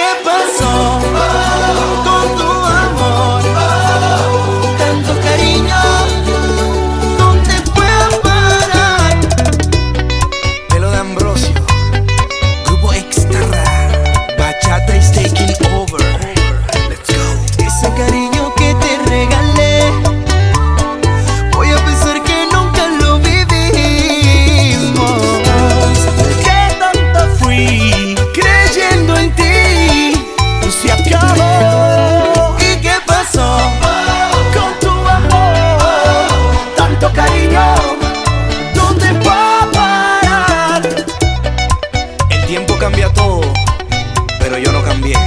qué pasó con tu amor? Tanto cariño, ¿dónde fue a parar? Pelo de Ambrosio, Grupo Extra, Bachata is taking over. Let's go. Ese cariño que te regalé, voy a pensar que nunca lo vivimos. ¿Qué tanto fui creyendo en ti? Se acabó. ¿Y qué pasó Con tu amor, tanto cariño, ¿dónde va a parar? El tiempo cambia todo, pero yo no cambié.